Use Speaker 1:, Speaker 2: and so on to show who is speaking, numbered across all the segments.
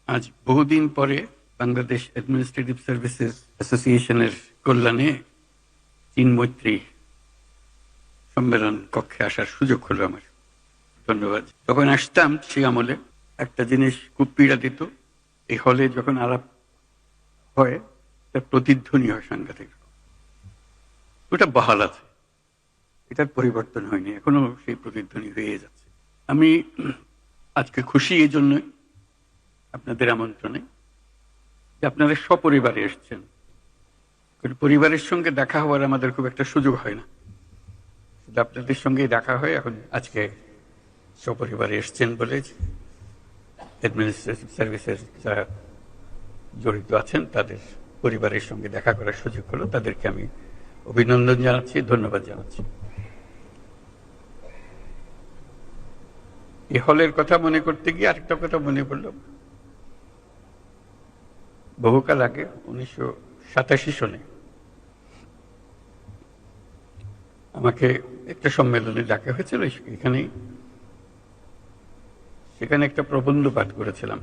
Speaker 1: আজ বহুদিন পরে বাংলাদেশ অ্যাডমিনিস্ট্রেটিভ সার্ভিসেস অ্যাসোসিয়েশনের কল্যাণে চীন মৈত্রী সম্মেলন কক্ষে আসার সুযোগ হলো আমার। ধন্যবাদ। যখন আসতাম সেই আমলে একটা জিনিস খুব পীড়া দিত, এই হলে যখন আলাপ হয় তার প্রতিধ্বনি হয় সাংঘাতিক, ওটা বহাল আছে, এটার পরিবর্তন হয়নি, এখনো সেই প্রতিধ্বনি হয়ে যাচ্ছে। আমি আজকে খুশি এই জন্যই আপনাদের আমন্ত্রণে যে আপনারা সপরিবারে এসছেন। পরিবারের সঙ্গে দেখা হওয়ার আমাদের খুব একটা সুযোগ হয় না, শুধু আপনাদের সঙ্গেই দেখা হয়। এখন আজকে সপরিবারে এসছেন বলে অ্যাডমিনিস্ট্রেটিভ সার্ভিসের যারা জড়িত আছেন তাদের পরিবারের সঙ্গে দেখা করার সুযোগ হলো। তাদেরকে আমি অভিনন্দন জানাচ্ছি, ধন্যবাদ জানাচ্ছি। এই হলের কথা মনে করতে গিয়ে আরেকটা কথা মনে পড়ল। বহুকাল আগে 1987 সনে আমাকে একটা সম্মেলনে ডাকা হয়েছিল, সেখানে একটা প্রবন্ধ পাঠ করেছিলাম।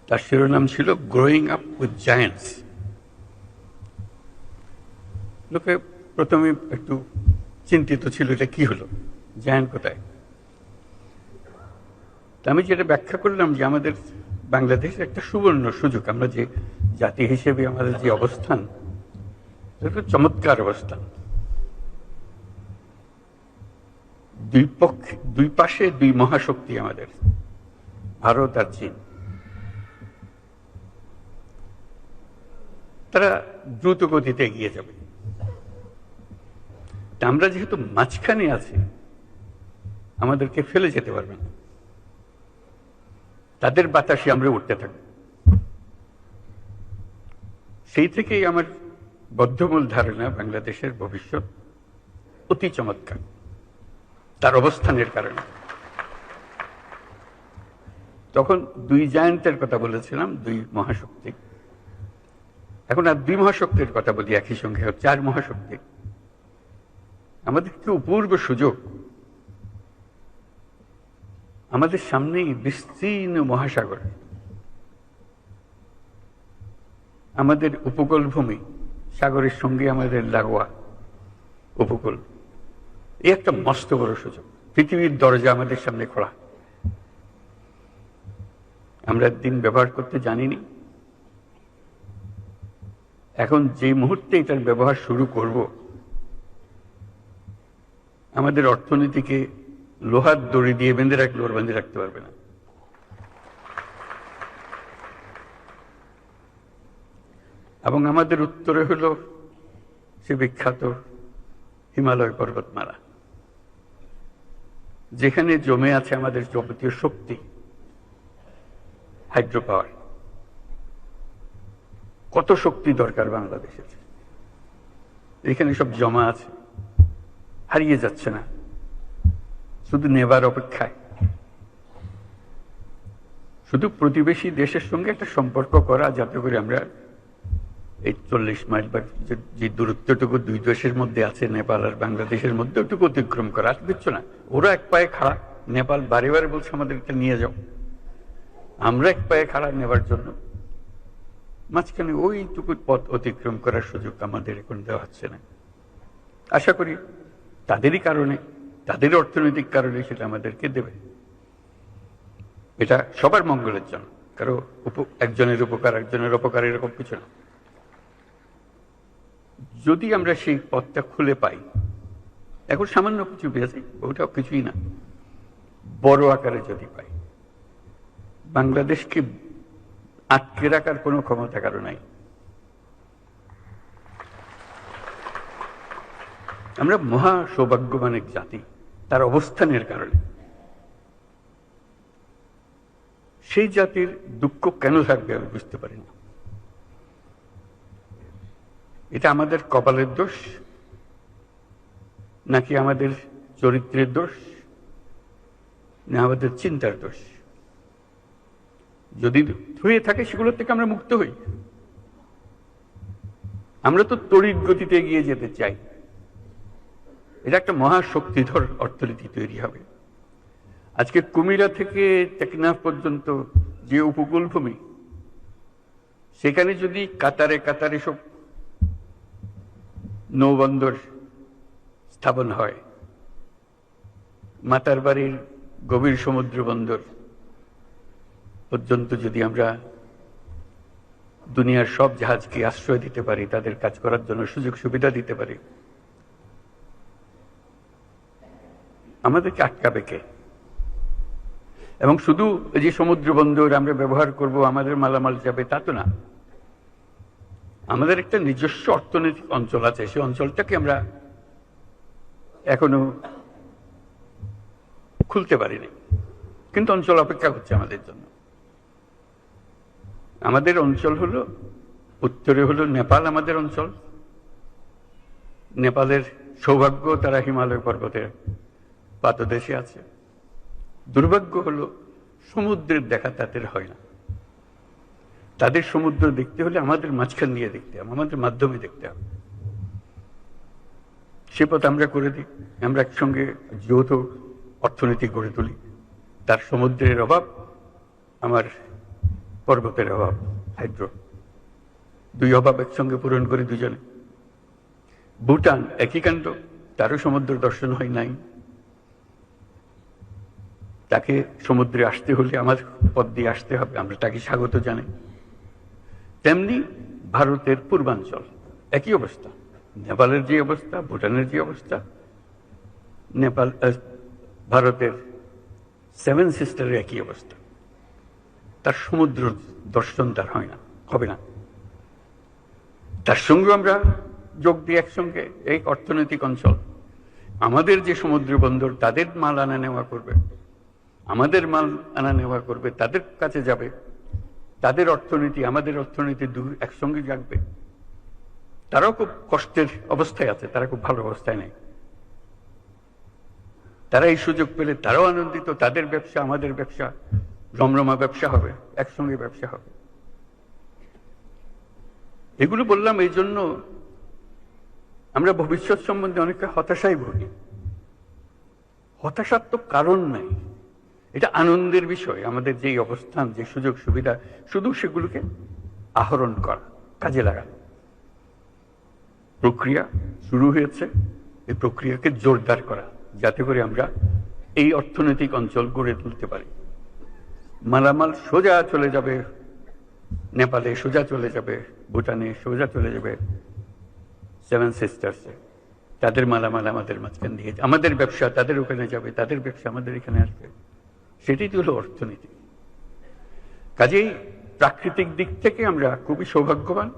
Speaker 1: তার শিরোনাম ছিল গ্রোয়িং আপ উইথ জায়ান্টস। লোকে প্রথমে একটু চিন্তিত ছিল, এটা কি হলো, জায়ান্ট কোথায়? আমি যেটা ব্যাখ্যা করলাম যে আমাদের বাংলাদেশ একটা সুবর্ণ সুযোগ, আমরা যে জাতি হিসেবে আমাদের যে অবস্থান, একটা চমৎকার অবস্থান। দুই পাশে দুই মহাশক্তি আমাদের, ভারত আর চীন। তারা দ্রুত গতিতে এগিয়ে যাবে। আমরা যেহেতু মাঝখানে আছি, আমাদেরকে ফেলে যেতে পারবে না, তাদের বাতাসে আমরা উঠতে থাকব। সেই থেকেই আমার বদ্ধমূল ধারণা বাংলাদেশের ভবিষ্যৎ অতি চমৎকার, তার অবস্থানের কারণে। তখন দুই জায়ান্টের কথা বলেছিলাম, দুই মহাশক্তি। এখন আর দুই মহাশক্তির কথা বলি একই সঙ্গে, 4 মহাশক্তি। আমাদের কি অপূর্ব সুযোগ, আমাদের সামনেই বিস্তীর্ণ মহাসাগর, আমাদের উপকূল ভূমি, সাগরের সঙ্গে আমাদের লাগোয়া উপকূল। এই একটা মস্ত বড় সুযোগ, পৃথিবীর দরজা আমাদের সামনে খোলা। আমরা দিন ব্যবহার করতে জানিনি, এখন যে মুহূর্তে এটার ব্যবহার শুরু করব, আমাদের অর্থনীতিকে লোহার দড়ি দিয়ে বেঁধে রাখলে ওর বেঁধে রাখতে পারবে না। এবং আমাদের উত্তরে হলো সে বিখ্যাত হিমালয় পর্বতমালা, যেখানে জমে আছে আমাদের যাবতীয় শক্তি, হাইড্রো পাওয়ার। কত শক্তি দরকার বাংলাদেশের, এখানে সব জমা আছে, হারিয়ে যাচ্ছে না, শুধু নেবার অপেক্ষায়। শুধু প্রতিবেশী দেশের সঙ্গে একটা সম্পর্ক করা, যাতে করে আমরা এই 40 মাইল বা যে দূরত্বটুকু দুই দেশের মধ্যে আছে, নেপাল আর বাংলাদেশের মধ্যে, ওটুকু অতিক্রম করা। আর কিচ্ছু না, ওরা এক পায়ে খাড়া, নেপাল বারে বারে বলছে আমাদেরকে নিয়ে যাও, আমরা এক পায়ে খাড়া নেবার জন্য মাঝখানে ওইটুকু পথ অতিক্রম করার সুযোগ আমাদের এখন দেওয়া হচ্ছে না। আশা করি তাদেরই কারণে, তাদের অর্থনৈতিক কারণে সেটা আমাদেরকে দেবে। এটা সবার মঙ্গলের জন্য, কারো একজনের উপকার একজনের অপকার এরকম কিছু না। যদি আমরা সেই পথটা খুলে পাই, এখন সামান্য কিছু পেয়েছি, ওটাও কিছুই না, বড় আকারে যদি পাই, বাংলাদেশকে আটকে রাখার কোনো ক্ষমতা কারো নাই। আমরা মহা সৌভাগ্যবান এক জাতি, তার অবস্থানের কারণে। সেই জাতির দুঃখ কেন থাকবে আমি বুঝতে পারি না। এটা আমাদের কপালের দোষ, নাকি আমাদের চরিত্রের দোষ, না আমাদের চিন্তার দোষ? যদি হয়ে থাকে সেগুলোর থেকে আমরা মুক্ত হই। আমরা তো তড়িৎ গতিতে এগিয়ে যেতে চাই, এটা একটা মহাশক্তিধর অর্থনীতি তৈরি হবে। আজকে কুমিরা থেকে টেকনাফ পর্যন্ত যে উপকূল ভূমি, সেখানে যদি কাতারে কাতারে সব নৌবন্দর স্থাপন হয়, মাতার বাড়ির গভীর সমুদ্র বন্দর পর্যন্ত যদি আমরা দুনিয়ার সব জাহাজকে আশ্রয় দিতে পারি, তাদের কাজ করার জন্য সুযোগ সুবিধা দিতে পারি, আমাদেরকে আটকাবে কে? এবং শুধু যে সমুদ্র বন্দর আমরা ব্যবহার করব, আমাদের মালামাল যাবে, তা তো না। আমাদের একটা নিজস্ব অর্থনৈতিক অঞ্চল আছে, সেই অঞ্চলটাকে আমরা এখনো খুলতে পারিনি, কিন্তু অঞ্চল অপেক্ষা করছে আমাদের জন্য। আমাদের অঞ্চল হলো, উত্তরে হলো নেপাল আমাদের অঞ্চল। নেপালের সৌভাগ্য, তারা হিমালয় পর্বতের পাদদেশে আছে। দুর্ভাগ্য হলো সমুদ্রের দেখা তাদের হয় না। তাদের সমুদ্র দেখতে হলে আমাদের মাঝখান দিয়ে দেখতে হবে, আমাদের মাধ্যমে দেখতে হবে। সে পথ আমরা করে দিই, আমরা একসঙ্গে যৌথ অর্থনীতি গড়ে তুলি। তার সমুদ্রের অভাব, আমার পর্বতের অভাব, হাইড্রো, দুই অভাব একসঙ্গে পূরণ করি দুজনে। ভুটান একই কাণ্ড, তারও সমুদ্র দর্শন হয় নাই। তাকে সমুদ্রে আসতে হলে আমার পথ দিয়ে আসতে হবে, আমরা তাকে স্বাগত জানাই। তেমনি ভারতের পূর্বাঞ্চল একই অবস্থা, নেপালের যে অবস্থা, ভুটানের যে অবস্থা, নেপাল ভারতের সেভেন সিস্টারের একই অবস্থা। তার সমুদ্র দর্শন তার হয় না, হবে না। তার সঙ্গে আমরা যোগ দিই একসঙ্গে এই অর্থনৈতিক অঞ্চল। আমাদের যে সমুদ্র বন্দর, তাদের মাল আনা নেওয়া করবে, আমাদের মাল আনা নেওয়া করবে, তাদের কাছে যাবে। তাদের অর্থনীতি আমাদের অর্থনীতি একসঙ্গে জাগবে। তারাও খুব কষ্টের অবস্থায় আছে, তারা খুব ভালো অবস্থায় নেই। তারা এই সুযোগ পেলে তারাও আনন্দিত, তাদের ব্যবসা আমাদের ব্যবসা রমরমা ব্যবসা হবে, একসঙ্গে ব্যবসা হবে। এগুলো বললাম এই জন্য, আমরা ভবিষ্যৎ সম্বন্ধে অনেকটা হতাশায় ভুগি। হতাশার তো কারণ নাই, এটা আনন্দের বিষয়। আমাদের যেই অবস্থান, যে সুযোগ সুবিধা, শুধু সেগুলোকে আহরণ করা, কাজে লাগানো। প্রক্রিয়া শুরু হয়েছে, এই প্রক্রিয়াকে জোরদার করা, যাতে করে আমরা এই অর্থনৈতিক অঞ্চল গড়ে তুলতে পারি। মালামাল সোজা চলে যাবে নেপালে, সোজা চলে যাবে ভুটানে, সোজা চলে যাবে সেভেন সিস্টার্সে। তাদের মালামাল আমাদের মাঝখান দিয়ে, আমাদের ব্যবসা তাদের ওখানে যাবে, তাদের ব্যবসা আমাদের এখানে আসবে। সেটাই তো হলো অর্থনীতি। কাজেই প্রাকৃতিক দিক থেকে আমরা খুবই সৌভাগ্যবান।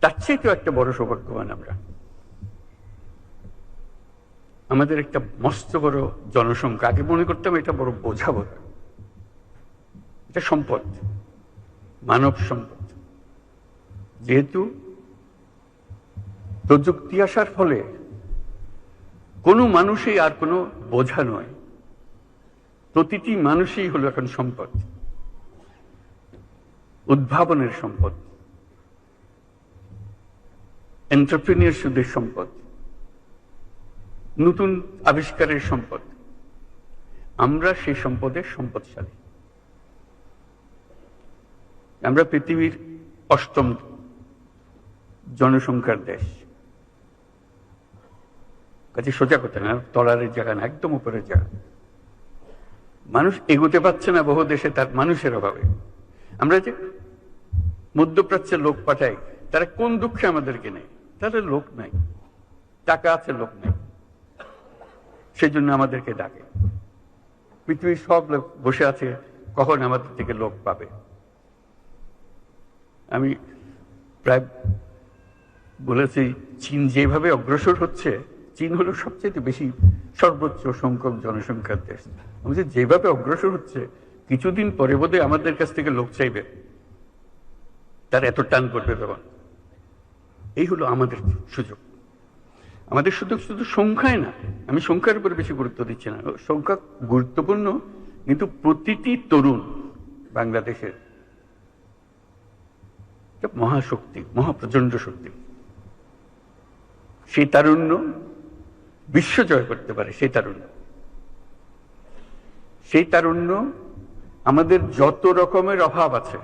Speaker 1: তার চেয়ে তো একটা বড় সৌভাগ্যবান আমরা, আমাদের একটা মস্ত বড় জনসংখ্যা। আগে মনে করতাম এটা বড় বোঝা বোধ, এটা সম্পদ, মানব সম্পদ। যেহেতু প্রযুক্তি আসার ফলে কোনো মানুষই আর কোনো বোঝা নয়, প্রতিটি মানুষই হলো এখন সম্পদ, উদ্ভাবনের সম্পদ, এন্টারপ্রেনিয়রশিপের সম্পদ, নতুন আবিষ্কারের সম্পদ। আমরা সেই সম্পদের সম্পদশালী। আমরা পৃথিবীর 8ম জনসংখ্যার দেশ। কাজে সোজা কথা না, তলারের জায়গা না, একদম উপরের জায়গা। মানুষ এগোতে পারছে না বহু দেশে, তার মানুষের অভাবে। আমরা যে মধ্যপ্রাচ্যের লোক পাঠাই, তারা কোন দুঃখে আমাদেরকে নেই? তাদের লোক নাই, টাকা আছে, লোক নেই, সেই জন্য আমাদেরকে ডাকে। পৃথিবীর সব লোক বসে আছে, কখন আমাদের থেকে লোক পাবে। আমি প্রায় বলেছি, চীন যেভাবে অগ্রসর হচ্ছে, চীন হলো সবচেয়ে বেশি সর্বোচ্চ সংখ্যক জনসংখ্যার দেশ। আমি যেভাবে অগ্রসর হচ্ছে, কিছুদিন পরে বোধহয় আমাদের কাছ থেকে লোক চাইবে, তার এত টান পড়বে তখন। এই হলো আমাদের সুযোগ। আমাদের সুযোগ শুধু সংখ্যায় না, আমি সংখ্যার উপর বেশি গুরুত্ব দিচ্ছি না, সংখ্যা গুরুত্বপূর্ণ, কিন্তু প্রতিটি তরুণ বাংলাদেশের মহাশক্তি, মহাপ্রচন্ড শক্তি। সেই তারুণ্য বিশ্ব জয় করতে পারে, সেই তারুণ্য। সেই তারুণ্য আমাদের যত রকমের অভাব আছে,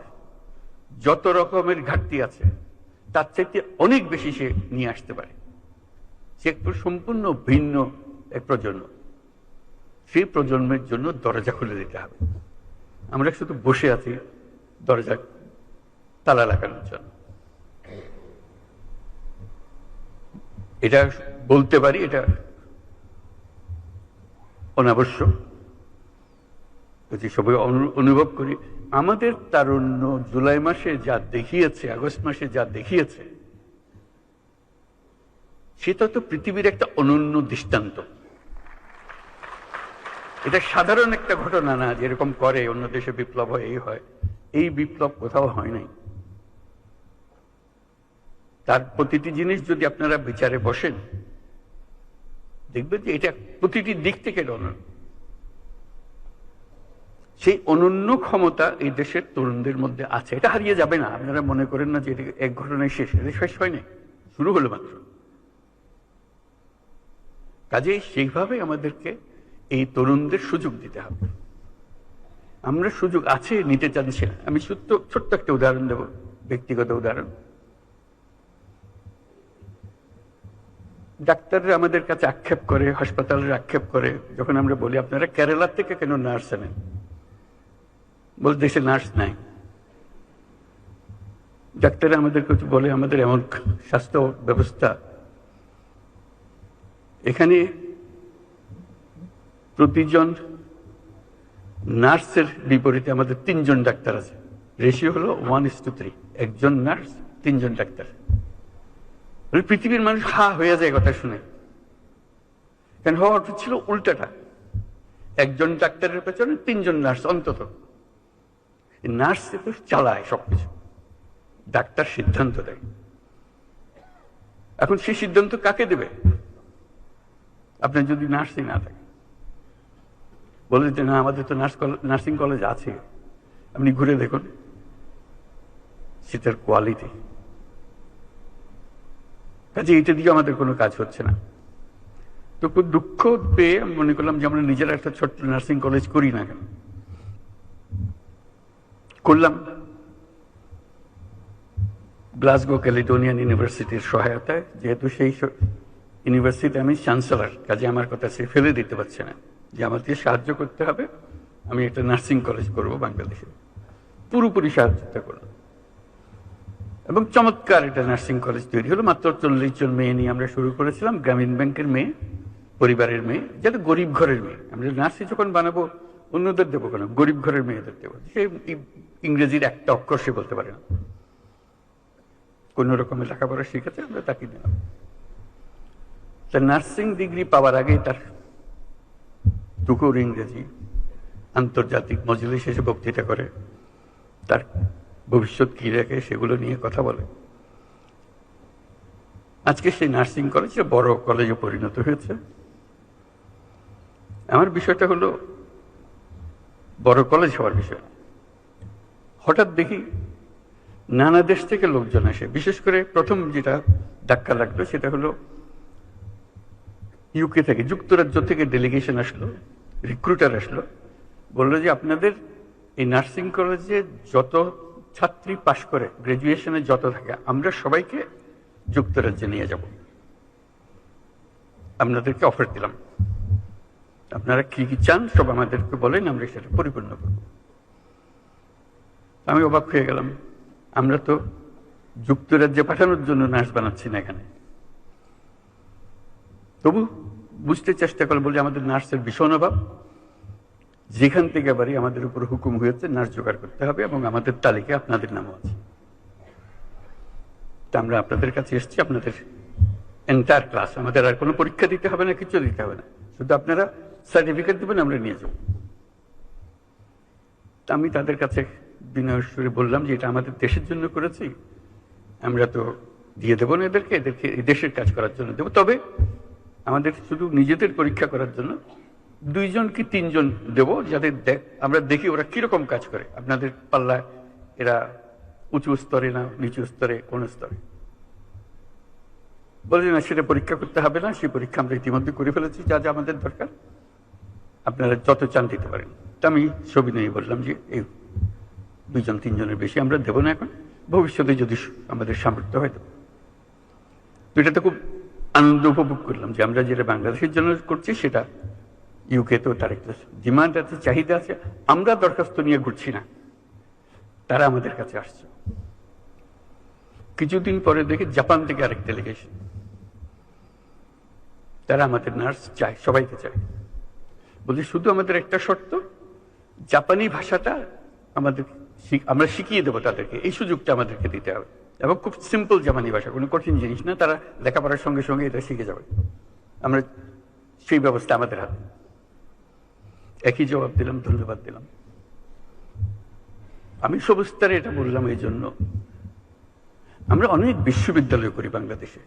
Speaker 1: যত রকমের ঘাটতি আছে, তার চাইতে অনেক বেশি সে নিয়ে আসতে পারে। সে একটু সম্পূর্ণ ভিন্ন এক প্রজন্ম। সেই প্রজন্মের জন্য দরজা খুলে দিতে হবে। আমরা শুধু বসে আছি দরজা তালা লাগানোর জন্য। এটা বলতে পারি, এটা অনাবশ্যক, যদি সবাই অনুভব করি। আমাদের তারুণ্য জুলাই মাসে যা দেখিয়েছে, আগস্ট মাসে যা দেখিয়েছে, সেটা তো পৃথিবীর একটা অনন্য দৃষ্টান্ত। এটা সাধারণ একটা ঘটনা না, যেরকম করে অন্য দেশে বিপ্লব হয়, এই হয়। এই বিপ্লব কোথাও হয় নাই। তার প্রতিটি জিনিস যদি আপনারা বিচারে বসেন, দেখবেন যে এটা প্রতিটি দিক থেকে অনন্য। সেই অনন্য ক্ষমতা এই দেশের তরুণদের মধ্যে আছে, এটা হারিয়ে যাবে না। আপনারা মনে করেন না যে এটা এক ঘটনায় শেষ, এটা শেষ হয়নি, শুরু হলো মাত্র। কাজেই সেইভাবে আমাদেরকে এই তরুণদের সুযোগ দিতে হবে। আমরা সুযোগ আছে, নিতে চাচ্ছি না। আমি ছোট্ট একটা উদাহরণ দেব, ব্যক্তিগত উদাহরণ। ডাক্তাররা আমাদের কাছে আক্ষেপ করে, হাসপাতালের আক্ষেপ করে, যখন আমরা বলি আপনারা কেরালা থেকে কেন নার্স আনেন, বল দেশে নার্স নাই। ডাক্তাররা আমাদেরকে বলে আমাদের এমন স্বাস্থ্য ব্যবস্থা, এখানে প্রতিজন নার্সের বিপরীতে আমাদের 3 জন ডাক্তার আছে। রেশিও হলো 1:3, একজন নার্স 3 জন ডাক্তার। পৃথিবীর মানুষ হা হয়ে যায় কথা শুনে। কেন হওয়া উচিত ছিল উল্টাটা, একজন ডাক্তারের পেছনে 3 জন নার্স অন্তত। নার্স তো চালায় সবকিছু, ডাক্তার সিদ্ধান্ত দেয়। এখন সেই সিদ্ধান্ত কাকে দেবে? আপনার যদি নার্সই না থাকে, বলে যে না আমাদের তো নার্সিং কলেজ আছে, আপনি ঘুরে দেখুন সেটার কোয়ালিটি। কাজে এটা দিয়ে আমাদের কোনো কাজ হচ্ছে না। তো খুব দুঃখ পেয়ে মনে করলাম যে আমরা নিজেরা একটা ছোট্ট নার্সিং কলেজ করি না কেন। করলাম গ্লাসগো ক্যালিডোনিয়ান ইউনিভার্সিটির সহায়তায়। যেহেতু সেই ইউনিভার্সিটি আমি চ্যান্সেলর, কাজে আমার কথা সে ফেলে দিতে পারছে না যে আমাকে সাহায্য করতে হবে, আমি একটা নার্সিং কলেজ করব বাংলাদেশে। পুরোপুরি সাহায্যতা করলাম এবং চমৎকার একটা নার্সিং কলেজ তৈরি হলো। মাত্র 40 জন মেয়ে নিয়ে আমরা শুরু করেছিলাম, গ্রামীণ ব্যাংকের মেয়ে, পরিবারের মেয়ে, যারা গরিব ঘরের মেয়ে। আমরা নার্সি যখন বানাবো অন্যদের দেবো কেন, গরিব ঘরের মেয়েদের দেবো। সে ইংরেজির একটা অক্ষর সে বলতে পারে না, কোন রকমের লেখাপড়া শিখেছে, আমরা তাকে দিলাম। তার নার্সিং ডিগ্রি পাওয়ার আগেই তার টুকুর ইংরেজি, আন্তর্জাতিক মজলিস এসে বক্তৃতা করে, তার ভবিষ্যৎ কি রেখে সেগুলো নিয়ে কথা বলে। আজকে সেই নার্সিং কলেজ বড় কলেজে পরিণত হয়েছে। আমার বিষয়টা হলো বড় কলেজ হওয়ার বিষয়। হঠাৎ দেখি নানা দেশ থেকে লোকজন আসে। বিশেষ করে প্রথম যেটা ধাক্কা লাগলো সেটা হলো ইউকে থেকে, যুক্তরাজ্য থেকে ডেলিগেশন আসলো, রিক্রুটার আসলো, বললো যে আপনাদের এই নার্সিং কলেজে যত ছাত্রী পাশ করে, গ্রাজুয়েশনে যত থাকে, আমরা সবাইকে যুক্তরাজ্যে নিয়ে যাব। আপনাদেরকে অফার দিলাম, আপনারা কি কি চান সব আমাদেরকে বলেন, আমরা সেটা পরিপূর্ণ করব। আমি অবাক হয়ে গেলাম, আমরা তো যুক্তরাজ্যে পাঠানোর জন্য নার্স বানাচ্ছি না এখানে। তবু বুঝতে চেষ্টা করে বলি আমাদের নার্সের ভীষণ অভাব, যেখান থেকে বাড়ি আমাদের উপর হুকুম হয়েছে নার্স জোগাড় করতে হবে এবং আমাদের তালিকায় আপনাদের নামও আছে। তা আমরা আপনাদের কাছে এসেছি, আপনাদের এন্টায়ার ক্লাস, আমাদের আর কোনো পরীক্ষা দিতে হবে না, কিছু দিতে হবে না, শুধু আপনারা সার্টিফিকেট দেবেন, আমরা নিয়ে যাব। তা আমি তাদের কাছে বিনয় সুরে বললাম যে এটা আমাদের দেশের জন্য করেছি, আমরা তো দিয়ে দেবো না এদেরকে, এদেরকে দেশের কাজ করার জন্য দেবো। তবে আমাদের শুধু নিজেদের পরীক্ষা করার জন্য 2 জন কি 3 জন দেবো, যাদের আমরা দেখি ওরা কিরকম কাজ করে, আপনাদের পাল্লায় এরা উঁচু স্তরে না নিচু স্তরে, কোন স্তরে। বলে না সেটা পরীক্ষা করতে হবে না, সেই পরীক্ষা আমরা ইতিমধ্যে করে ফেলেছি, যা যা আমাদের দরকার আপনারা যত চান দিতে পারেন। আমি সবিনয় বললাম যে এই 2-3 জনের বেশি আমরা দেবো না এখন, ভবিষ্যতে যদি আমাদের সামর্থ্য হয় দেবো। তো এটাতে খুব আনন্দ উপভোগ করলাম যে আমরা যেটা বাংলাদেশের জন্য করছি সেটা ইউকেতেও তার একটা ডিমান্ড আছে, চাহিদা আছে। আমরা দরখাস্ত নিয়ে ঘুরছি না, তারা আমাদের কাছে আসছে। কিছুদিন পরে দেখি জাপান থেকে আরেক ডেলিগেশন, তারা আমাদের নার্স চায়, সবাইকে চায়। বলছি শুধু আমাদের একটা শর্ত, জাপানি ভাষাটা আমরা শিখিয়ে দেবো তাদেরকে, এই সুযোগটা আমাদেরকে দিতে হবে। এবং খুব সিম্পল জাপানি ভাষা, কোনো কঠিন জিনিস না, তারা লেখাপড়ার সঙ্গে সঙ্গে এটা শিখে যাবে। আমরা সেই ব্যবস্থা আমাদের হাতে। একই জবাব দিলাম, ধন্যবাদ দিলাম। আমি সবুস্তারে এটা বললাম এই জন্য, আমরা অনেক বিশ্ববিদ্যালয় করি বাংলাদেশে,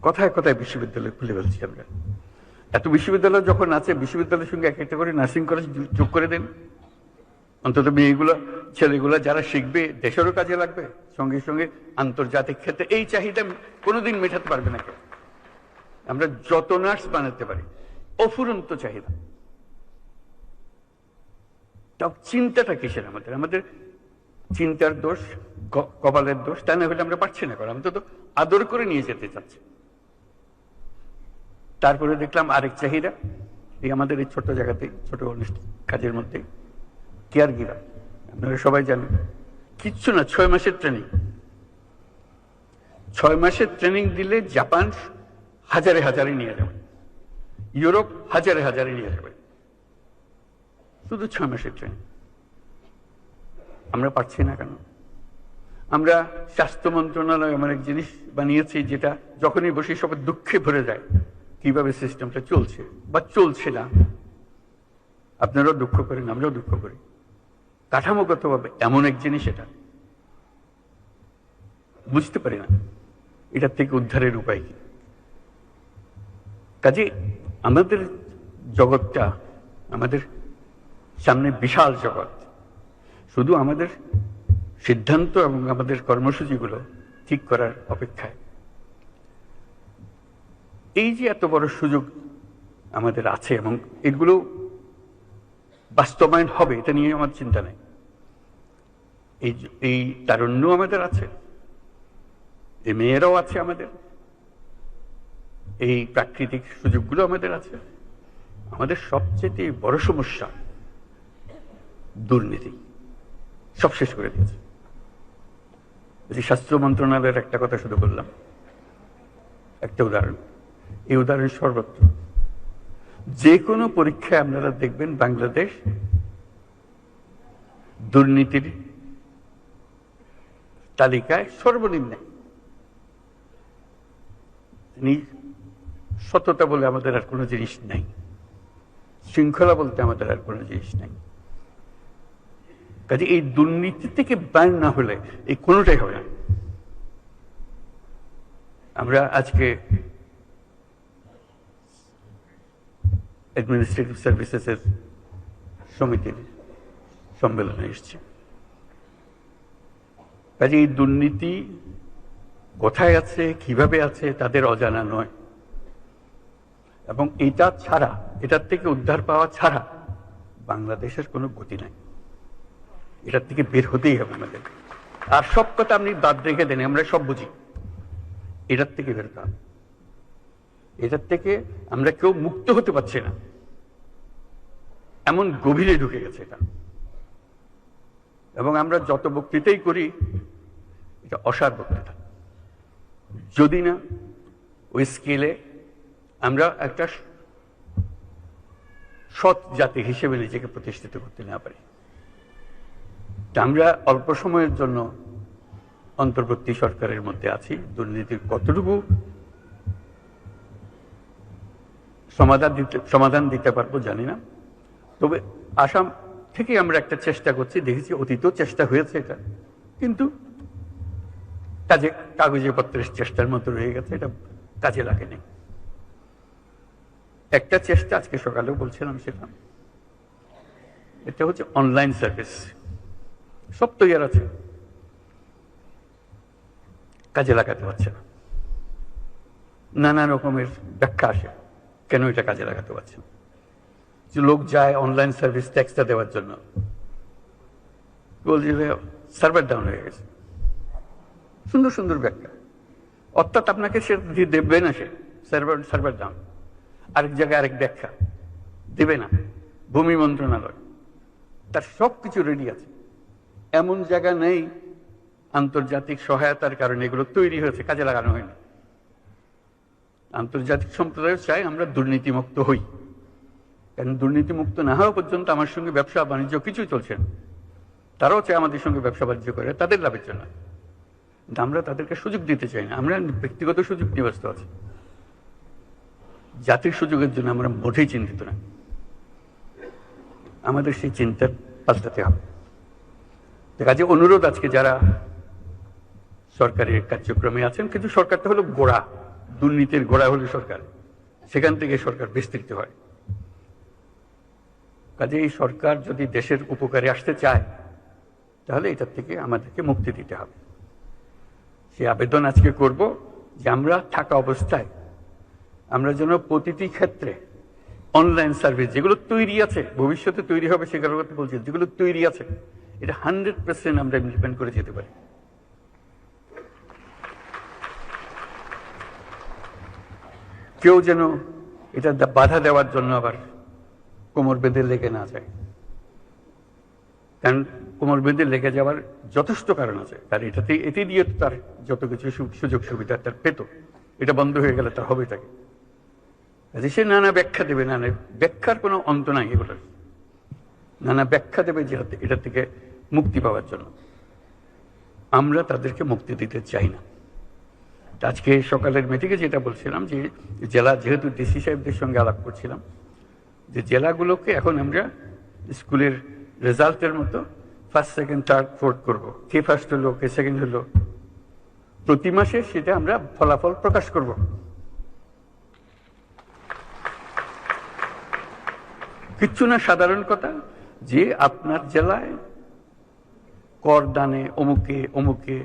Speaker 1: কথায় কথায় বিশ্ববিদ্যালয় খুলে ফেলছি আমরা। এত বিশ্ববিদ্যালয় যখন আছে, বিশ্ববিদ্যালয়ের সঙ্গে এক একটা করে নার্সিং কলেজ যোগ করে দেন, অন্তত মেয়েগুলো ছেলেগুলো যারা শিখবে দেশেরও কাজে লাগবে, সঙ্গে সঙ্গে আন্তর্জাতিক ক্ষেত্রে এই চাহিদা কোনোদিন মেটাতে পারবে না কেউ। আমরা যত নার্স বানাতে পারি, অফুরন্ত চাহিদা। তাও চিন্তাটা কিসের আমাদের? আমাদের চিন্তার দোষ, কপালের দোষ, তা না হলে আমরা পারছি না করা। অন্তত আদর করে নিয়ে যেতে চাচ্ছি। তারপরে দেখলাম আরেক চাহিদা, এই আমাদের এই ছোট জায়গাতে, ছোট কাজের মধ্যে কেয়ার গিভার, আপনারা সবাই জানেন, কিচ্ছু না, 6 মাসের ট্রেনিং। 6 মাসের ট্রেনিং দিলে জাপান হাজারে হাজারে নিয়ে যাবে, ইউরোপ হাজারে হাজারে নিয়ে যাবে, শুধু 6 মাসের ট্রেনিং। আমরা পারছি না কেন? আমরা স্বাস্থ্য মন্ত্রণালয় এমন এক জিনিস বানিয়েছি যেটা যখনই বসে সব দুঃখে ভরে যায় কিভাবে সিস্টেমটা চলছে বা চলছে না। আপনারাও দুঃখ করেন, আমরাও দুঃখ করি। কাঠামোগতভাবে এমন এক জিনিস, এটা বুঝতে পারি না এটার থেকে উদ্ধারের উপায় কি। কাজে আমাদের জগৎটা, আমাদের সামনে বিশাল জগৎ, শুধু আমাদের সিদ্ধান্ত এবং আমাদের কর্মসূচিগুলো ঠিক করার অপেক্ষায়। এই যে এত বড় সুযোগ আমাদের আছে এবং এগুলো বাস্তবায়ন হবে, এটা নিয়ে আমার চিন্তা নেই। এই তারুণ্য আমাদের আছে, এই মেয়েরাও আছে আমাদের, এই প্রাকৃতিক সুযোগগুলো আমাদের আছে। আমাদের সবচেয়ে বড় সমস্যা দুর্নীতি, সব শেষ করে দিয়েছে। স্বাস্থ্য মন্ত্রণালয়ের একটা কথা শুধু বললাম, একটা উদাহরণ, এই উদাহরণ সর্বত্র। যে কোনো পরীক্ষায় আপনারা দেখবেন বাংলাদেশ দুর্নীতির তালিকায় সর্বনিম্নে। সততা বলে আমাদের আর কোনো জিনিস নাই, শৃঙ্খলা বলতে আমাদের আর কোনো জিনিস নাই। কাজে এই দুর্নীতি থেকে বাইর না হলে এই কোনোটাই হবে না। আমরা আজকে অ্যাডমিনিস্ট্রেটিভ সার্ভিসেসের সমিতির সম্মেলনে এসেছি। কাজে এই দুর্নীতি কোথায় আছে, কিভাবে আছে, তাদের অজানা নয়। এবং এটা ছাড়া, এটার থেকে উদ্ধার পাওয়া ছাড়া বাংলাদেশের কোনো গতি নাই। এটার থেকে বের হতেই হবে আমাদের। আর সব কথা আপনি বাদ রেখে দেন, আমরা সব বুঝি। এটার থেকে বেরোতে হবে। এটার থেকে আমরা কেউ মুক্ত হতে পারছি না, এমন গভীরে ঢুকে গেছে এটা। এবং আমরা যত বক্তৃতাই করি, এটা অসার বক্তৃতা। যদি না ওই স্কেলে আমরা একটা সৎ জাতি হিসেবে নিজেকে প্রতিষ্ঠিত করতে না পারি, আমরা অল্প সময়ের জন্য অন্তর্বর্তী সরকারের মধ্যে আছি। দুর্নীতির কতটুকু সমাধান দিতে পারবো জানি না, তবে আসাম থেকে আমরা একটা চেষ্টা করছি, দেখেছি অতীতেও চেষ্টা হয়েছে এটা, কিন্তু কাগজে পত্রের চেষ্টার মতো রয়ে গেছে, এটা কাজে লাগেনি। একটা চেষ্টা আজকে সকালেও বলছিলাম, সেটা এটা হচ্ছে অনলাইন সার্ভিস। সব তৈরি আছে, কাজে লাগাতে পারছে না। নানা রকমের ব্যাখ্যা আসে কেন এটা কাজে লাগাতে পারছে না। যে লোক যায় অনলাইন সার্ভিস ট্যাক্সটা দেওয়ার জন্য, বলছি সার্ভার ডাউন হয়ে গেছে। সুন্দর সুন্দর ব্যাখ্যা, অর্থাৎ আপনাকে সে দেবে না, সে সার্ভার ডাউন। আরেক জায়গায় আরেক ব্যাখ্যা দেবে না, ভূমি মন্ত্রণালয় তার সবকিছু রেডি আছে। এমন জায়গা নেই আন্তর্জাতিক সহায়তার কারণে এগুলো তৈরি হয়েছে, কাজে লাগানো হয়নি। আন্তর্জাতিক সম্প্রদায় চাই আমরা দুর্নীতিমুক্ত হই, কারণ দুর্নীতিমুক্ত না হওয়া পর্যন্ত আমার সঙ্গে ব্যবসা বাণিজ্য কিছুই চলছে না। তারাও চায় আমাদের সঙ্গে ব্যবসা বাণিজ্য করে তাদের লাভের জন্য, আমরা তাদেরকে সুযোগ দিতে চাই না। আমরা ব্যক্তিগত সুযোগ নিয়ে ব্যস্ত আছি, জাতির সুযোগের জন্য আমরা মোটেই চিন্তিত না। আমাদের সেই চিন্তা পাল্টাতে হবে। কাজে অনুরোধ, আজকে যারা সরকারের কার্যক্রমে আছেন, কিন্তু সরকারটা হলো গোড়া, দুর্নীতির গোড়া হলো সরকার, সেখান থেকে সরকার বিস্তৃত হয়। কাজে এই সরকার যদি দেশের উপকারে আসতে চায় তাহলে এটার থেকে আমাদেরকে মুক্তি দিতে হবে। সে আবেদন আজকে করব যে আমরা থাকা অবস্থায় আমরা যেন প্রতিটি ক্ষেত্রে অনলাইন সার্ভিস যেগুলো তৈরি আছে, ভবিষ্যতে তৈরি হবে সেগুলোর কথা বলছি, যেগুলো তৈরি আছে এটা 100% আমরা ইমপ্লিমেন্ট করে যেতে পারি। কেউ যেন এটা বাধা দেওয়ার জন্য আবার কোমর বেঁধে লেগে না যায়, কারণ কোমর বেঁধে লেগে যাওয়ার যথেষ্ট কারণ আছে। তার এটি দিয়ে তার যত কিছু সুযোগ সুবিধা তার পেত, এটা বন্ধ হয়ে গেলে তার হবে তাকে। সে নানা ব্যাখ্যা দেবে, নানা ব্যাখ্যার কোনো অন্ত নাই, এগুলোর নানা ব্যাখ্যা দেবে যে এটা থেকে মুক্তি পাওয়ার জন্য। আমরা তাদেরকে মুক্তি দিতে চাই না। আজকে সকালের মিটিংয়ে যেটা বলছিলাম যে জেলা, যেহেতু ডিসি সাহেবদের সঙ্গে আলাপ করছিলাম, যে জেলাগুলোকে এখন আমরা স্কুলের রেজাল্টের মতো ফার্স্ট সেকেন্ড থার্ড ফোর্থ করব, কে ফার্স্ট হলো কে সেকেন্ড হলো, প্রতি মাসে সেটা আমরা ফলাফল প্রকাশ করব। কিচ্ছু না, সাধারণ কথা যে আপনার জেলায় কর দানে অমুকে অমুকে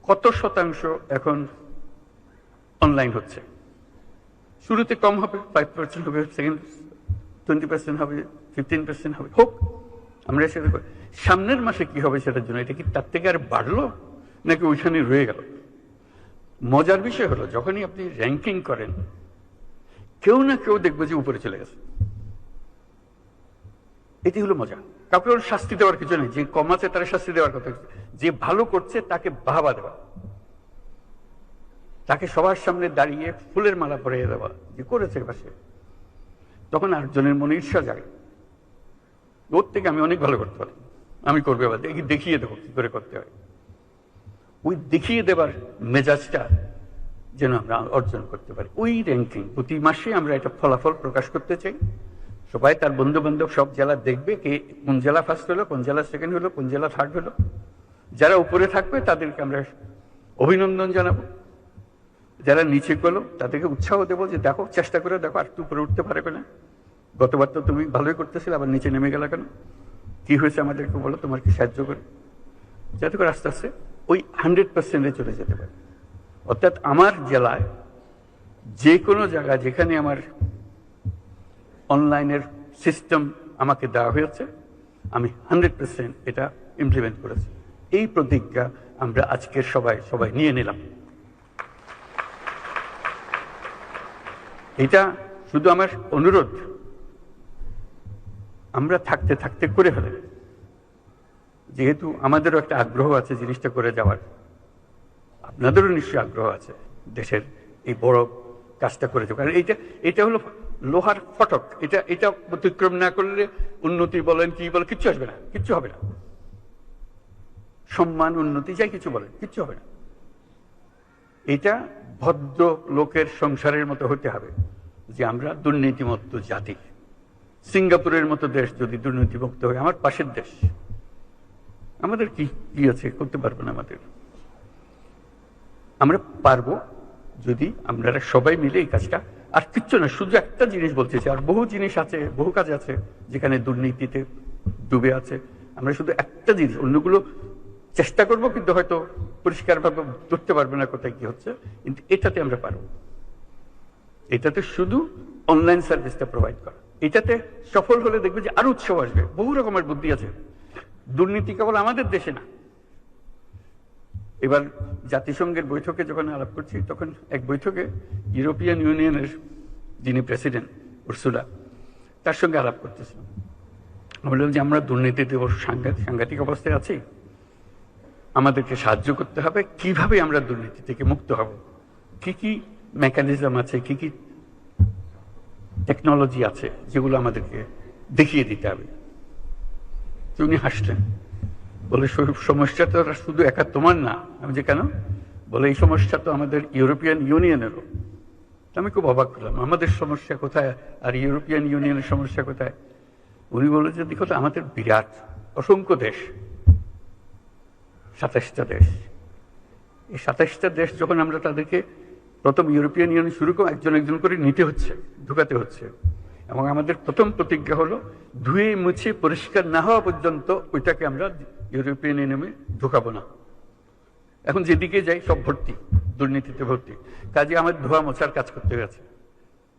Speaker 1: কত শতাংশ এখন অনলাইন হচ্ছে। শুরুতে কম হবে, 5% হবে, সেকেন্ড 20% হবে, 15% হবে, হোক, আমরা সেটা সামনের মাসে কি হবে সেটার জন্য এটা কি তার থেকে আর বাড়লো নাকি ওইখানে রয়ে গেল। মজার বিষয় হলো যখনই আপনি র্যাঙ্কিং করেন কেউ না কেউ দেখবে যে উপরে চলে গেছে। এটি হলো মজা। কাউকে ওর শাস্তি দেওয়ার কিছু নেই, যে কম আছে তারা শাস্তি দেওয়ার কথা, যে ভালো করছে তাকে বাহবা দেওয়া, তাকে সবার সামনে দাঁড়িয়ে ফুলের মালা পরিয়ে দেওয়া যে করেছে পাশে। তখন আরেকজনের মনে ঈর্ষা জাগে, ওর থেকে আমি অনেক ভালো করতে পারি, আমি করবে আবার দেখিয়ে দেবো কি করে করতে হয়। ওই দেখিয়ে দেবার মেজাজটা যেন আমরা অর্জন করতে পারি। ওই র্যাঙ্কিং প্রতি মাসে আমরা এটা ফলাফল প্রকাশ করতে চাই। সবাই তার বন্ধু বান্ধব সব জেলা দেখবে কে কোন জেলা ফার্স্ট হলো, কোন জেলা সেকেন্ড হলো, কোন জেলা থার্ড হলো। যারা উপরে থাকবে তাদেরকে আমরা অভিনন্দন জানাবো, যারা নিচে গেলো তাদেরকে উৎসাহ দেবো যে দেখো, চেষ্টা করে দেখো, আর একটু উপরে উঠতে পারবে না, গতবার তো তুমি ভালোই করতেছিলে, আবার নিচে নেমে গেলে কেন, কি হয়েছে আমাদেরকে বলো, তোমার কি সাহায্য করে, যাতে করে আস্তে আস্তে ওই 100%-এ চলে যেতে পারে। অর্থাৎ আমার জেলায় যে কোনো জায়গা যেখানে আমার অনলাইনের সিস্টেম আমাকে দেওয়া হয়েছে আমি 100% এটা ইমপ্লিমেন্ট করেছি। এই প্রতিজ্ঞা আমরা আজকের সবাই নিয়ে নিলাম। এটা শুধু আমার অনুরোধ, আমরা থাকতে থাকতে করে ফেলেন, যেহেতু আমাদেরও একটা আগ্রহ আছে জিনিসটা করে যাওয়ার, আপনাদেরও নিশ্চয়ই আগ্রহ আছে দেশের এই বড় কাজটা করে যাওয়ার। কারণ এটা হলো লোহার ফটক, এটা অতিক্রম না করলে উন্নতি বলেন কি বলেন কিচ্ছু আসবে না, কিচ্ছু হবে না। সম্মান উন্নতি যাই কিছু বলেন কিচ্ছু হবে না। এটা ভদ্র লোকের সংসারের মতো হতে হবে, যে আমরা দুর্নীতিমুক্ত জাতি। সিঙ্গাপুরের মতো দেশ যদি দুর্নীতিমুক্ত হয়, আমার পাশের দেশ, আমাদের কি আছে, করতে পারবো না। আমরা পারবো যদি আমরা সবাই মিলে এই কাজটা, আর কিচ্ছু না, শুধু একটা জিনিস বলতে চাই, আর বহু জিনিস আছে, বহু কাজ আছে যেখানে দুর্নীতিতে ডুবে আছে। আমরা শুধু একটা জিনিস, অন্যগুলো চেষ্টা করবো কিন্তু হয়তো পরিষ্কারভাবে ধরতে পারবে না কোথায় কি হচ্ছে, কিন্তু এটাতে আমরা পারবো। এটাতে শুধু অনলাইন সার্ভিসটা প্রোভাইড করা। এটাতে সফল হলে দেখবে যে আরো উৎসব আসবে। বহু রকমের বুদ্ধি আছে, দুর্নীতি কেবল আমাদের দেশে না। এবার জাতিসংঘের বৈঠকে যখন আলাপ করছি, তখন এক বৈঠকে ইউরোপিয়ান ইউনিয়নের যিনি প্রেসিডেন্ট উর্সুলা, তার সঙ্গে আলাপ করতেছিলাম। বললাম যে আমরা দুর্নীতিতে সাংঘাতিক অবস্থায় আছি, আমাদেরকে সাহায্য করতে হবে। কিভাবে আমরা দুর্নীতি থেকে মুক্ত হব, কি কি মেকানিজম আছে, কি কি টেকনোলজি আছে, যেগুলো আমাদেরকে দেখিয়ে দিতে হবে। উনি হাসলেন, বলে সমস্যা তো শুধু একা তোমার না। আমি যে কেন? বলে এই সমস্যা তো আমাদের ইউরোপিয়ান ইউনিয়নেরও। আমি খুব অবাক হলাম, আমাদের সমস্যা কোথায় আর ইউরোপিয়ান ইউনিয়নের সমস্যা কোথায়? উনি বললেন যে দেখো তো, আমাদের বিরাট অসংখ্য দেশ, 27টা দেশ। এই 27টা দেশ যখন আমরা তাদেরকে প্রথম ইউরোপিয়ান ইউনিয়ন শুরু করে একজন একজন করে নিতে হচ্ছে, ঢুকাতে হচ্ছে, এবং আমাদের প্রথম প্রতিজ্ঞা হলো ধুয়ে মুছে পরিষ্কার না হওয়া পর্যন্ত ওইটাকে আমরা ইউরোপিয়ান ইউনিয়নে ঢুকাবো না। এখন যেদিকে যাই সব ভর্তি, দুর্নীতিতে ভর্তি। কাজে আমার ধোয়া মোছার কাজ করতে গেছে।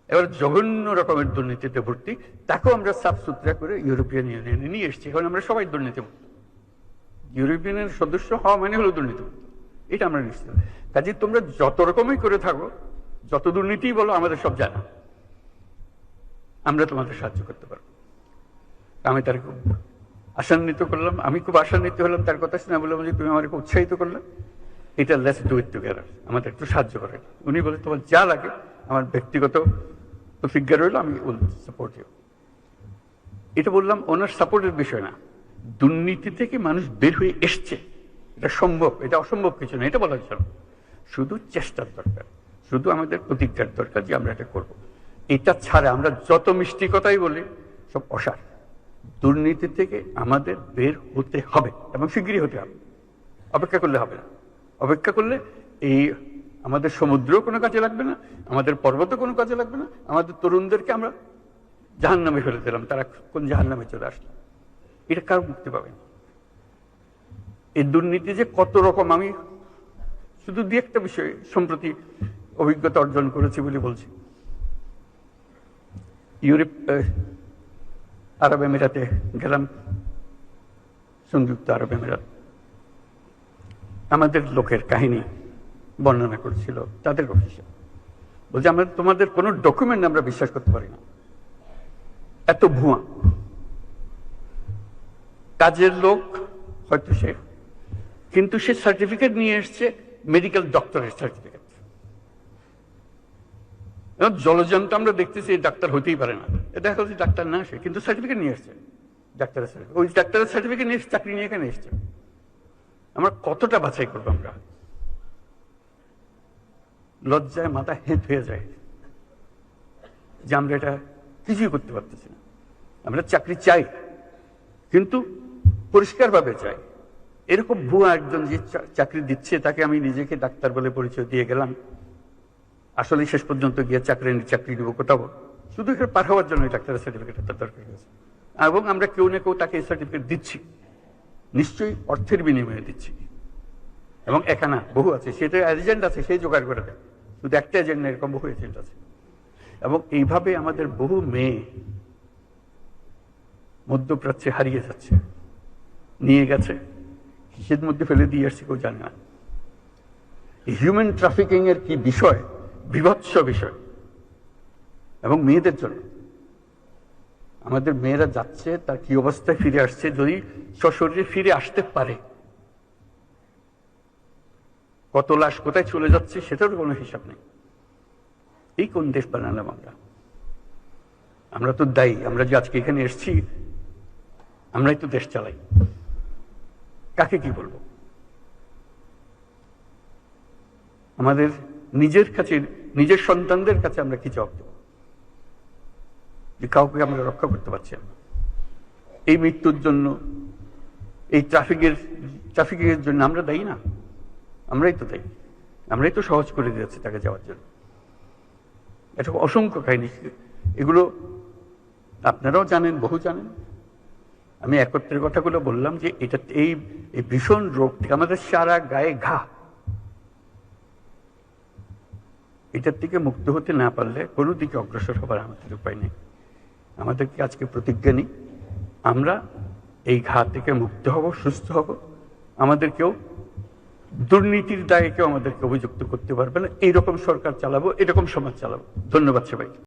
Speaker 1: এবার জঘন্য রকমের দুর্নীতিতে ভর্তি, তাকেও আমরা সাফ সুতরা করে ইউরোপিয়ান ইউনিয়নে নিয়ে এসেছি। এখন আমরা সবাই দুর্নীতিমুক্ত। ইউরোপিয়ানের সদস্য হওয়া মানে হলো দুর্নীতিমুক্ত, এটা আমরা নিশ্চিত। কাজে তোমরা যত রকমই করে থাকো, যত দুর্নীতি বলো, আমাদের সব জানা, আমরা তোমাদের সাহায্য করতে পারবো। আমি তার খুব আশান্বিত করলাম, আমি খুব আশান্বিত হলাম তার কথা শুনে। বললাম যে তুমি আমাকে উৎসাহিত করলে, এটা লেটস ডু ইট টুগেদার, আমাদের একটু সাহায্য করে। উনি বলে তোমার যা লাগে, আমার ব্যক্তিগত প্রতিজ্ঞা রইল, আমি উইল সাপোর্ট ইউ। এটা বললাম ওনার সাপোর্টের বিষয় না, দুর্নীতি থেকে মানুষ বের হয়ে এসছে, এটা সম্ভব, এটা অসম্ভব কিছু না, এটা বলার জন্য। শুধু চেষ্টার দরকার, শুধু আমাদের প্রতিজ্ঞার দরকার যে আমরা এটা করবো। এটা ছাড়া আমরা যত মিষ্টি কথাই বলি, সব অসার। দুর্নীতি থেকে আমাদের বের হতে হবে, এবং শীঘ্রই হতে হবে। অপেক্ষা করলে হবে না। অপেক্ষা করলে এই আমাদের সমুদ্র কোনো কাজে লাগবে না, আমাদের পর্বতও কোনো কাজে লাগবে না। আমাদের তরুণদেরকে আমরা জাহান্নামে ফেলে দিলাম, তারা কোন জাহান্নামে চলে আসলো, এটা কারো মুক্তি পাবে না। এই দুর্নীতি যে কত রকম, আমি শুধু দু একটা বিষয়ে সম্প্রতি অভিজ্ঞতা অর্জন করেছি বলে বলছি। ইউরোপ, আরব আমিরাতে গেলাম, সংযুক্ত আরব আমিরাত। আমাদের লোকের কাহিনী বর্ণনা করছিল তাদের অফিসে, বলছে আমরা তোমাদের কোনো ডকুমেন্ট আমরা বিশ্বাস করতে পারি না, এত ভুয়া। কাজের লোক হয়তো সে, কিন্তু সে সার্টিফিকেট নিয়ে এসছে মেডিকেল ডক্টরের সার্টিফিকেট। জলজন্ত আমরা দেখতেছি ডাক্তার হতেই পারে না, দেখা হচ্ছে ডাক্তার না সে, কিন্তু সার্টিফিকেট নিয়ে এসছে ডাক্তারের সার্টিফিকেট। ওই ডাক্তারের সার্টিফিকেট নিয়ে চাকরি নিয়ে এখানে এসছে। আমরা কতটা বাছাই করবো? আমরা লজ্জায় মাথা হেঁট হয়ে যায় যে আমরা এটা কিছুই করতে পারতেছি না। আমরা চাকরি চাই, কিন্তু পরিষ্কারভাবে চাই। এরকম ভুয়া একজন যে চাকরি দিচ্ছে, তাকে আমি নিজেকে ডাক্তার বলে পরিচয় দিয়ে গেলাম, আসলে শেষ পর্যন্ত গিয়ে চাকরি দিব কোথাও, শুধু এখানে পার হওয়ার জন্য ডাক্তারের সার্টিফিকেট তার দরকার হয়েছে। এবং আমরা কেউ না কেউ তাকে এই সার্টিফিকেট দিচ্ছি, নিশ্চয়ই অর্থের বিনিময়ে দিচ্ছি। এবং একা না, বহু আছে, সেটা এজেন্ট আছে, সেই জোগাড় করে দেয়। শুধু একটা এজেন্ট না, এরকম বহু এজেন্ট আছে। এবং এইভাবে আমাদের বহু মেয়ে মধ্যপ্রাচ্যে হারিয়ে যাচ্ছে, নিয়ে গেছে, কিসের মধ্যে ফেলে দিয়ে আসছে কেউ জানে না। হিউম্যান ট্রাফিকিং এর কি বিষয়, বিভৎস বিষয়। এবং মেয়েদের জন্য আমাদের মেয়েরা যাচ্ছে, তার কি অবস্থায় ফিরে আসছে, যদি সশরীরে ফিরে আসতে পারে, কত লাশ কোথায় চলে যাচ্ছে সেটারও কোনো হিসাব নেই। এই কোন দেশ বানালাম আমরা? আমরা তো দায়ী, আমরা যে আজকে এখানে এসেছি, আমরাই তো দেশ চালাই। কাকে কি বলবো? আমাদের নিজের কাছে, নিজের সন্তানদের কাছে আমরা কি জবাব দেব যে কাউকে আমরা রক্ষা করতে পারছি না? এই মৃত্যুর জন্য, এই ট্রাফিকের জন্য আমরা দায়ী না? আমরাই তো দায়ী, আমরাই তো সহজ করে দিয়েছি তাকে যাওয়ার জন্য। এটা অসংখ্য কাহিনী, এগুলো আপনারাও জানেন, বহু জানেন। আমি একত্রের কথাগুলো বললাম যে এটা, এই ভীষণ রোগ থেকে আমাদের সারা গায়ে ঘা, এটার থেকে মুক্ত হতে না পারলে কোনো দিকে অগ্রসর হবার আমাদের উপায় নেই। আমাদেরকে আজকে প্রতিজ্ঞা নিই, আমরা এই ঘা থেকে মুক্ত হব, সুস্থ হব। আমাদের কেউ দুর্নীতির দায়ে কেউ আমাদেরকে অভিযুক্ত করতে পারবে না। এইরকম সরকার চালাবো, এরকম সমাজ চালাবো। ধন্যবাদ সবাইকে।